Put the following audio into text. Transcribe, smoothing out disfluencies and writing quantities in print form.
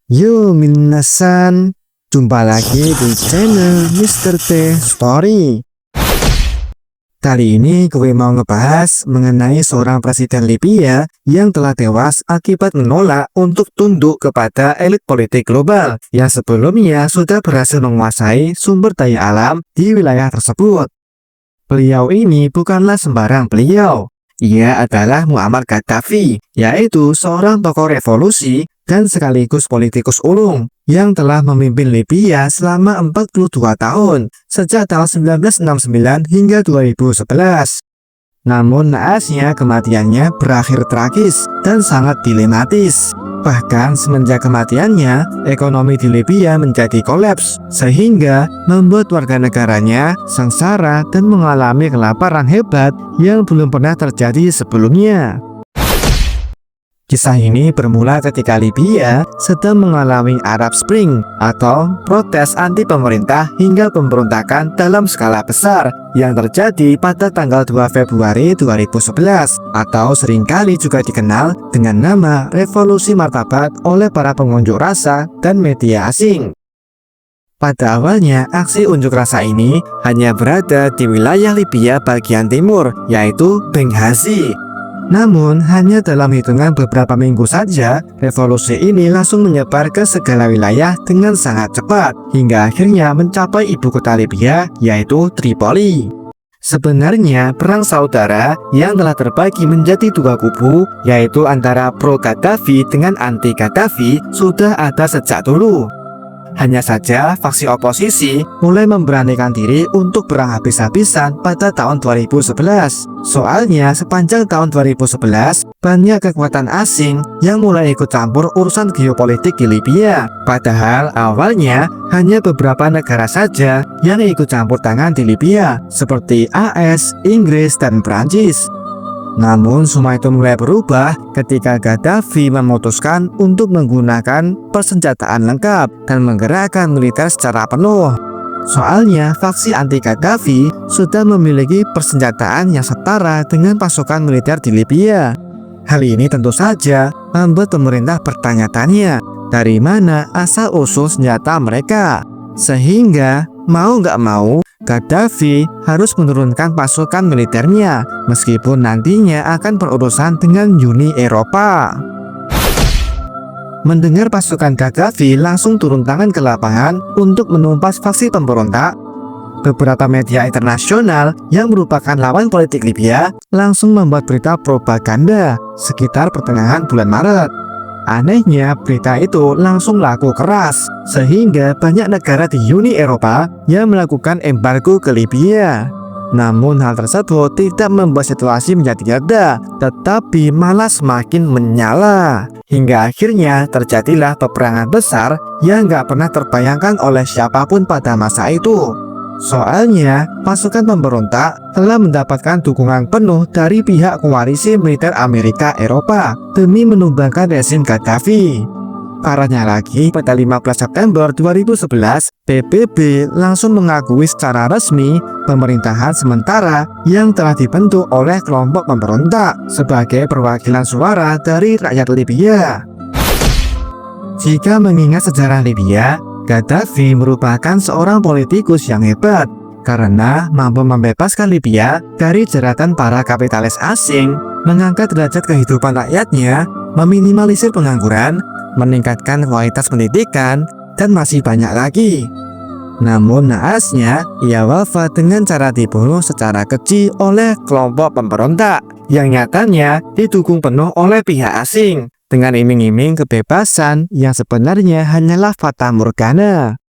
Yo minasan, jumpa lagi di channel Mr. T Story. Kali ini gue mau ngebahas mengenai seorang presiden Libya yang telah tewas akibat menolak untuk tunduk kepada elit politik global yang sebelumnya sudah berhasil menguasai sumber daya alam di wilayah tersebut. Beliau ini bukanlah sembarang beliau. Ia adalah Muammar Gaddafi, yaitu seorang tokoh revolusi dan sekaligus politikus ulung yang telah memimpin Libya selama 42 tahun sejak tahun 1969 hingga 2011. Namun naasnya kematiannya berakhir tragis dan sangat dilematis. Bahkan semenjak kematiannya, ekonomi di Libya menjadi kolaps sehingga membuat warga negaranya sengsara dan mengalami kelaparan hebat yang belum pernah terjadi sebelumnya. Kisah ini bermula ketika Libya sedang mengalami Arab Spring atau protes anti pemerintah hingga pemberontakan dalam skala besar yang terjadi pada tanggal 2 Februari 2011 atau seringkali juga dikenal dengan nama Revolusi Martabat oleh para pengunjuk rasa dan media asing. Pada awalnya, aksi unjuk rasa ini hanya berada di wilayah Libya bagian timur, yaitu Benghazi. Namun, hanya dalam hitungan beberapa minggu saja, revolusi ini langsung menyebar ke segala wilayah dengan sangat cepat, hingga akhirnya mencapai ibu kota Libya, yaitu Tripoli. Sebenarnya, perang saudara yang telah terbagi menjadi dua kubu, yaitu antara pro-Gaddafi dengan anti-Gaddafi, sudah ada sejak dulu. Hanya saja faksi oposisi mulai memberanikan diri untuk berang habis-habisan pada tahun 2011. Soalnya sepanjang tahun 2011 banyak kekuatan asing yang mulai ikut campur urusan geopolitik di Libya. Padahal awalnya hanya beberapa negara saja yang ikut campur tangan di Libya seperti AS, Inggris, dan Prancis. Namun semua itu mulai berubah ketika Gaddafi memutuskan untuk menggunakan persenjataan lengkap dan menggerakkan militer secara penuh. Soalnya faksi anti-Gaddafi sudah memiliki persenjataan yang setara dengan pasukan militer di Libya. Hal ini tentu saja membuat pemerintah bertanya-tanya dari mana asal-usul senjata mereka. Sehingga mau nggak mau Gaddafi harus menurunkan pasukan militernya meskipun nantinya akan berurusan dengan Uni Eropa. Mendengar pasukan Gaddafi langsung turun tangan ke lapangan untuk menumpas faksi pemberontak, beberapa media internasional yang merupakan lawan politik Libya langsung membuat berita propaganda sekitar pertengahan bulan Maret. Anehnya, berita itu langsung laku keras, sehingga banyak negara di Uni Eropa yang melakukan embargo ke Libya. Namun hal tersebut tidak membuat situasi menjadi reda, tetapi malah semakin menyala. Hingga akhirnya terjadilah peperangan besar yang gak pernah terbayangkan oleh siapapun pada masa itu. Soalnya, pasukan pemberontak telah mendapatkan dukungan penuh dari pihak koalisi militer Amerika Eropa demi menumbangkan rezim Gaddafi. Parahnya lagi, pada 15 September 2011, PBB langsung mengakui secara resmi pemerintahan sementara yang telah dibentuk oleh kelompok pemberontak sebagai perwakilan suara dari rakyat Libya. Jika mengingat sejarah Libya, Gaddafi merupakan seorang politikus yang hebat karena mampu membebaskan Libya dari jeratan para kapitalis asing, mengangkat derajat kehidupan rakyatnya, meminimalisir pengangguran, meningkatkan kualitas pendidikan, dan masih banyak lagi. Namun naasnya, ia wafat dengan cara dibunuh secara keji oleh kelompok pemberontak yang nyatanya didukung penuh oleh pihak asing dengan iming-iming kebebasan yang sebenarnya hanyalah fata morgana.